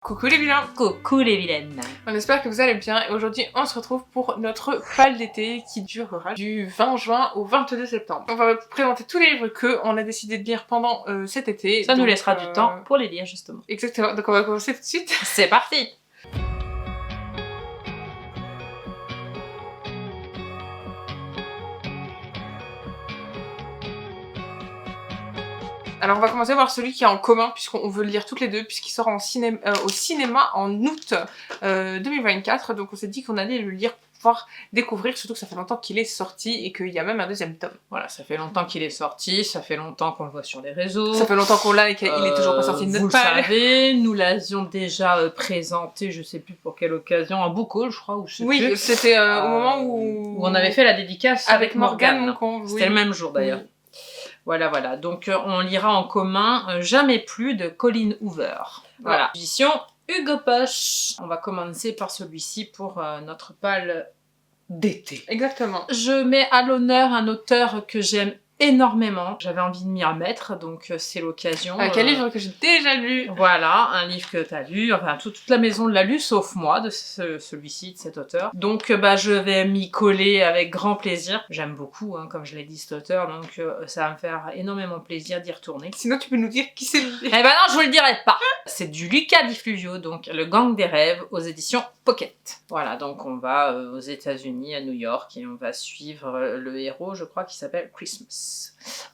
Coucou les vilains! Coucou les vilaines! On espère que vous allez bien et aujourd'hui on se retrouve pour notre pal d'été qui durera du 20 juin au 22 septembre. On va vous présenter tous les livres qu'on a décidé de lire pendant cet été. Ça nous laissera du temps pour les lire justement. Exactement, donc on va commencer tout de suite. C'est parti! Alors on va commencer par celui qui est en commun puisqu'on veut le lire toutes les deux puisqu'il sort en au cinéma en août 2024. Donc on s'est dit qu'on allait le lire pour pouvoir découvrir, surtout que ça fait longtemps qu'il est sorti et qu'il y a même un deuxième tome. Voilà, ça fait longtemps qu'il est sorti, ça fait longtemps qu'on le voit sur les réseaux. Ça fait longtemps qu'on l'a et qu'il est toujours pas sorti de notre pal. Vous le savez, nous l'avions déjà présenté, je sais plus pour quelle occasion, un book haul je crois. Oui, c'était au moment où on avait fait la dédicace avec Morgane. C'était le même jour d'ailleurs. Oui. Voilà. Donc, on lira en commun Jamais plus de Colleen Hoover. Voilà. Édition Hugo Poche. On va commencer par celui-ci pour notre pal d'été. Exactement. Je mets à l'honneur un auteur que j'aime énormément. J'avais envie de m'y remettre, donc c'est l'occasion. Avec un livre que j'ai déjà lu. Voilà, un livre que t'as lu, enfin toute la maison l'a lu, sauf moi, de celui-ci, de cet auteur. Donc je vais m'y coller avec grand plaisir. J'aime beaucoup, comme je l'ai dit, cet auteur, donc ça va me faire énormément plaisir d'y retourner. Sinon tu peux nous dire qui c'est. Eh ben non, je vous le dirai pas. C'est du Luca Di Fluvio, donc Le Gang des rêves, aux éditions Pocket. Voilà, donc on va aux États-Unis, à New York, et on va suivre le héros, je crois, qui s'appelle Christmas.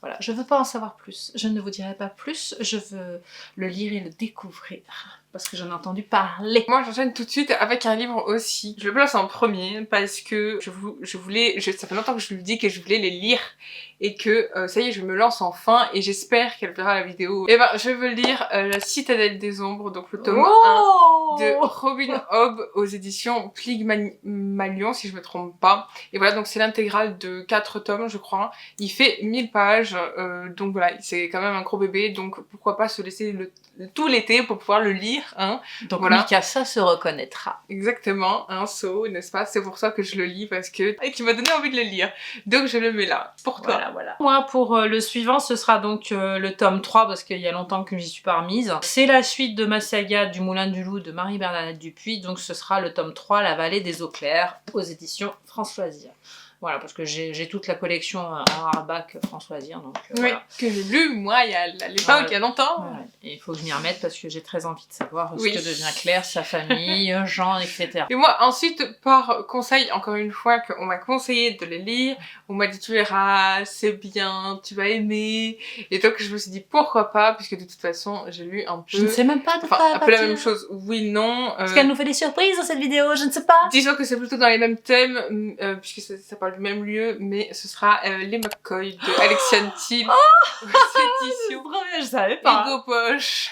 Voilà, je veux pas en savoir plus, je ne vous dirai pas plus, je veux le lire et le découvrir, parce que j'en ai entendu parler. Moi j'enchaîne tout de suite avec un livre aussi. Je le place en premier parce que je voulais, ça fait longtemps que je lui dis que je voulais les lire et que ça y est, je me lance enfin et j'espère qu'elle verra la vidéo. Et ben je veux lire La Citadelle des Ombres, donc le tome 1 de Robin Hobb aux éditions Pygmalion si je me trompe pas. Et voilà, donc c'est l'intégrale de 4 tomes je crois. Il fait 1000 pages, donc voilà, c'est quand même un gros bébé, donc pourquoi pas se laisser tout l'été pour pouvoir le lire. Donc voilà. Mikasa se reconnaîtra. Exactement, So, n'est-ce pas? C'est pour ça que je le lis, parce que... Et tu m'as donné envie de le lire. Donc je le mets là, pour toi. Voilà. Moi, pour le suivant, ce sera donc le tome 3, parce qu'il y a longtemps que j'y suis pas remise. C'est la suite de ma saga du Moulin du Loup de Marie-Bernadette Dupuis, donc ce sera le tome 3, La Vallée des Eaux Claires, aux éditions Françoisir. Voilà, parce que j'ai toute la collection en hardback Françoisir, donc oui, voilà. Que j'ai lu, moi, il y a l'époque, il y a longtemps. Ouais. Et il faut que je m'y remette parce que j'ai très envie de savoir ce que devient Claire, sa famille, Jean, etc. Et moi, ensuite, par conseil, encore une fois, qu'on m'a conseillé de les lire, on m'a dit tu verras, c'est bien, tu vas aimer. Et donc je me suis dit pourquoi pas, puisque de toute façon, j'ai lu un peu... Je ne sais même pas de quoi un peu la même chose, oui, non. Parce qu'elle nous fait des surprises dans cette vidéo, je ne sais pas. Disons que c'est plutôt dans les mêmes thèmes, puisque ça parle du même lieu, mais ce sera Les McCoy de Alexiane Thiel. C'est trop bien, je savais pas. Hugo Poche.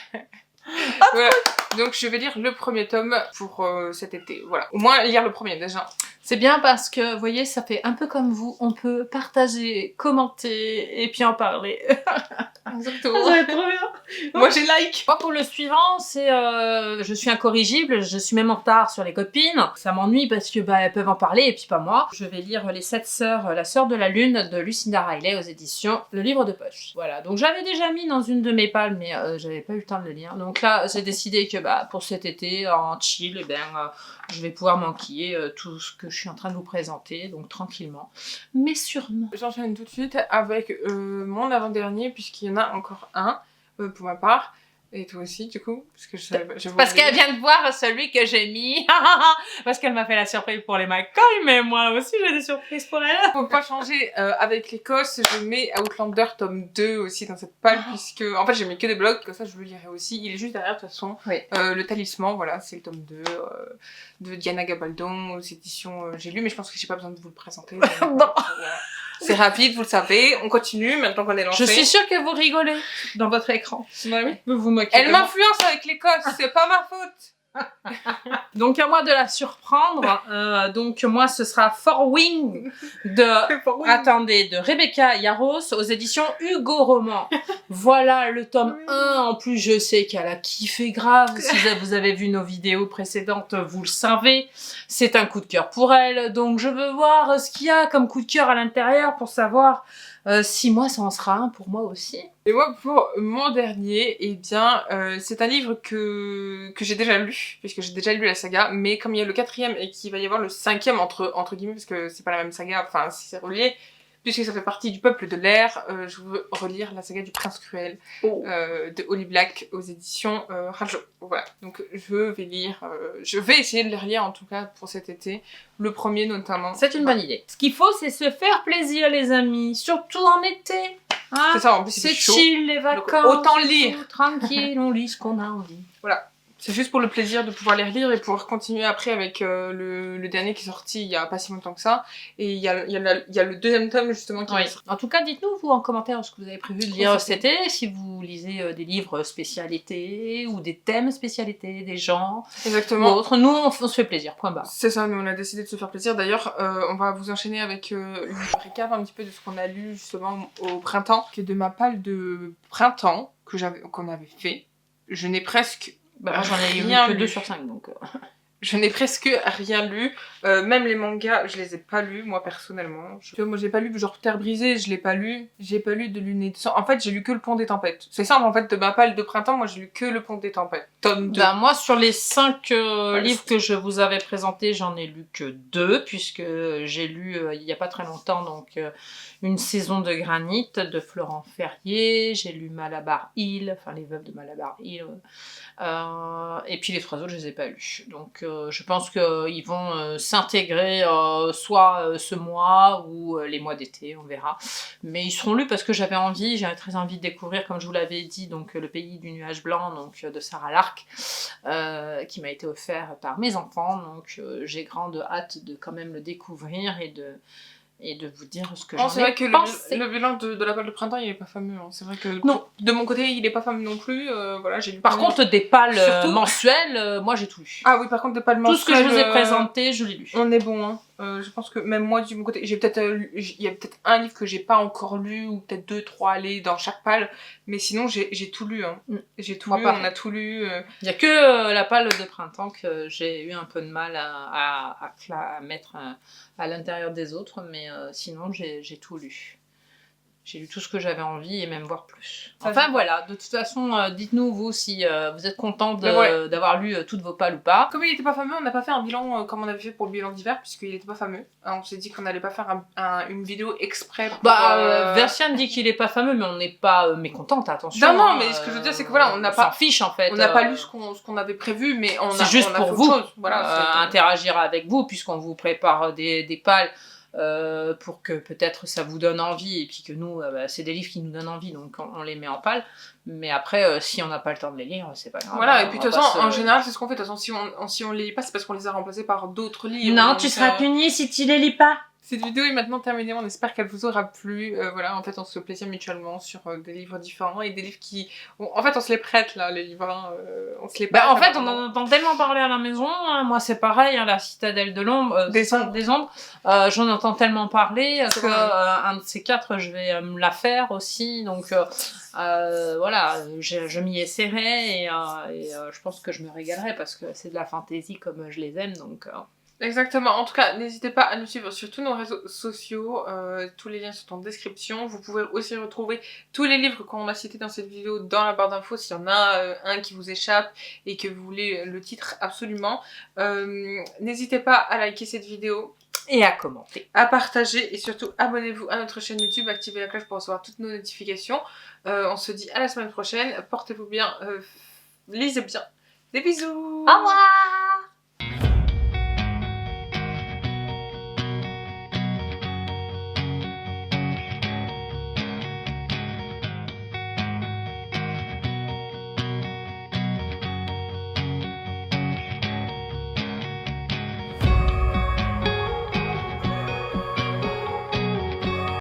Voilà. Donc je vais lire le premier tome pour cet été, voilà. Au moins lire le premier déjà. C'est bien parce que, vous voyez, ça fait un peu comme vous, on peut partager, commenter et puis en parler. Exactement. Ça va être trop bien. Moi j'ai like. Moi pour le suivant, c'est je suis incorrigible, je suis même en retard sur les copines. Ça m'ennuie parce que elles peuvent en parler et puis pas moi. Je vais lire Les 7 sœurs, La sœur de la lune de Lucinda Riley aux éditions Le Livre de Poche. Voilà, donc j'avais déjà mis dans une de mes pales mais j'avais pas eu le temps de le lire. Donc là, j'ai décidé que pour cet été, en chill, je vais pouvoir m'enquiller tout ce que je suis en train de vous présenter, donc tranquillement, mais sûrement. J'enchaîne tout de suite avec mon avant-dernier, puisqu'il y en a encore un, pour ma part. Et toi aussi, du coup, parce que je savais pas. Parce qu'elle vient de voir celui que j'ai mis. Parce qu'elle m'a fait la surprise pour les McCoy, mais moi aussi j'ai des surprises pour elle. Faut pas changer avec l'Écosse, je mets Outlander tome 2 aussi dans cette pale, puisque en fait j'ai mis que des blogs, comme ça je le lirai aussi. Il est juste derrière de toute façon. Oui. Le Talisman, voilà, c'est le tome 2 de Diana Gabaldon aux éditions j'ai lu, mais je pense que j'ai pas besoin de vous le présenter. Donc, non. C'est rapide, vous le savez, on continue maintenant qu'on est lancé. Je suis sûre que vous rigolez dans votre écran. Bah oui. Vous moquez. Elle m'influence avec l'Écosse, c'est pas ma faute. Donc à moi de la surprendre. Donc moi ce sera Four Wings de Rebecca Yarros aux éditions Hugo Roman. Voilà le tome 1. En plus je sais qu'elle a kiffé grave. Si vous avez vu nos vidéos précédentes, vous le savez. C'est un coup de cœur pour elle. Donc je veux voir ce qu'il y a comme coup de cœur à l'intérieur pour savoir 6 mois, ça en sera un pour moi aussi. Et moi, pour mon dernier, eh bien, c'est un livre que j'ai déjà lu, puisque j'ai déjà lu la saga, mais comme il y a le 4e et qu'il va y avoir le 5e, entre guillemets, parce que c'est pas la même saga, enfin, si c'est relié, puisque ça fait partie du peuple de l'air, je veux relire la saga du Prince Cruel de Holly Black aux éditions Rajo. Voilà, donc je vais essayer de les relire en tout cas pour cet été, le premier notamment. C'est une bonne idée. Ce qu'il faut, c'est se faire plaisir, les amis, surtout en été. Hein, c'est ça, en plus c'est chaud. chill, les vacances. Donc, autant lire. Tout, tranquille, on lit ce qu'on a envie. Voilà. C'est juste pour le plaisir de pouvoir les relire et pouvoir continuer après avec le dernier qui est sorti il y a pas si longtemps que ça. Et il y a le 2e tome justement qui est sorti. En tout cas, dites-nous vous en commentaire ce que vous avez prévu de lire cet été, si vous lisez des livres spécialités ou des thèmes spécialités, des genres. Exactement. Ou autres. Nous, on se fait plaisir, point barre. C'est ça, nous on a décidé de se faire plaisir. D'ailleurs, on va vous enchaîner avec une récap un petit peu de ce qu'on a lu justement au printemps, qui est de ma palle de printemps qu'on avait fait. Je n'ai presque moi j'en ai lu que 2 sur 5 donc. Je n'ai presque rien lu, même les mangas, je les ai pas lus, moi personnellement. Moi j'ai pas lu genre Terre brisée, je l'ai pas lu. J'ai pas lu de Lune et de sang. En fait, j'ai lu que Le Pont des Tempêtes. C'est simple, en fait, de ma palle de printemps, moi j'ai lu que Le Pont des Tempêtes. Tome 2. Moi, sur les 5 livres que je vous avais présentés, j'en ai lu que 2, puisque j'ai lu il y a pas très longtemps, donc Une saison de granit de Florent Ferrier. J'ai lu Malabar Hill, enfin Les Veuves de Malabar Hill. Et puis les 3 autres, je les ai pas lus. Donc je pense qu'ils vont s'intégrer soit ce mois ou les mois d'été, on verra. Mais ils seront lus parce que j'avais très envie de découvrir, comme je vous l'avais dit, donc Le Pays du Nuage Blanc, donc de Sarah Lark, qui m'a été offert par mes enfants. Donc j'ai grande hâte de quand même le découvrir et de vous dire ce que j'en ai pensé. C'est vrai que le bilan de la palle de printemps, il est pas fameux. Hein. C'est vrai que de mon côté, il est pas fameux non plus. Voilà, j'ai lu. Par contre, des pales mensuelles, moi j'ai tout lu. Ah oui, par contre, des pales mensuelles. Tout ce que je vous ai présenté, je l'ai lu. On est bon, hein. Je pense que même moi, du mon côté, il y a peut-être un livre que j'ai pas encore lu, ou peut-être 2, 3 allées dans chaque palle, mais sinon j'ai tout lu. Hein. J'ai tout lu, on a tout lu. Il y a que la palle de printemps que j'ai eu un peu de mal à mettre à l'intérieur des autres, mais sinon j'ai tout lu. J'ai lu tout ce que j'avais envie et même voir plus. Enfin voilà, de toute façon, dites-nous vous si vous êtes content d'avoir lu toutes vos pales ou pas. Comme il n'était pas fameux, on n'a pas fait un bilan comme on avait fait pour le bilan d'hiver, puisqu'il n'était pas fameux. On s'est dit qu'on n'allait pas faire une vidéo exprès pour... Versiane dit qu'il est pas fameux, mais on n'est pas mécontente, attention. Non, mais ce que je veux dire, c'est que voilà, on n'a pas... s'en fiche en fait. On n'a pas lu ce qu'on avait prévu, mais c'est juste pour vous. Voilà, interagir avec vous, puisqu'on vous prépare des pales. Pour que peut-être ça vous donne envie et puis que nous c'est des livres qui nous donnent envie donc on les met en palle, mais après si on n'a pas le temps de les lire c'est pas grave. Voilà, et puis de toute façon en général c'est ce qu'on fait. De toute façon si on les lit pas c'est parce qu'on les a remplacés par d'autres livres. Non, tu seras puni si tu les lis pas. Cette vidéo est maintenant terminée, on espère qu'elle vous aura plu. Voilà, en fait on se fait plaisir mutuellement sur des livres différents et des livres qui... En fait on se les prête là, les livres, hein. On se les prête. En fait on en entend tellement parler à la maison, hein. Moi c'est pareil, hein, La Citadelle de l'ombre, des ombres, j'en entends tellement parler que un de ces 4 je vais me la faire aussi, donc voilà, je m'y essaierai et je pense que je me régalerai parce que c'est de la fantaisie comme je les aime, donc... Exactement, en tout cas n'hésitez pas à nous suivre sur tous nos réseaux sociaux, tous les liens sont en description. Vous pouvez aussi retrouver tous les livres qu'on a cités dans cette vidéo dans la barre d'infos s'il y en a un qui vous échappe et que vous voulez le titre absolument. N'hésitez pas à liker cette vidéo et à commenter, à partager et surtout abonnez-vous à notre chaîne YouTube, activez la cloche pour recevoir toutes nos notifications. On se dit à la semaine prochaine, portez-vous bien, lisez bien, des bisous. Au revoir.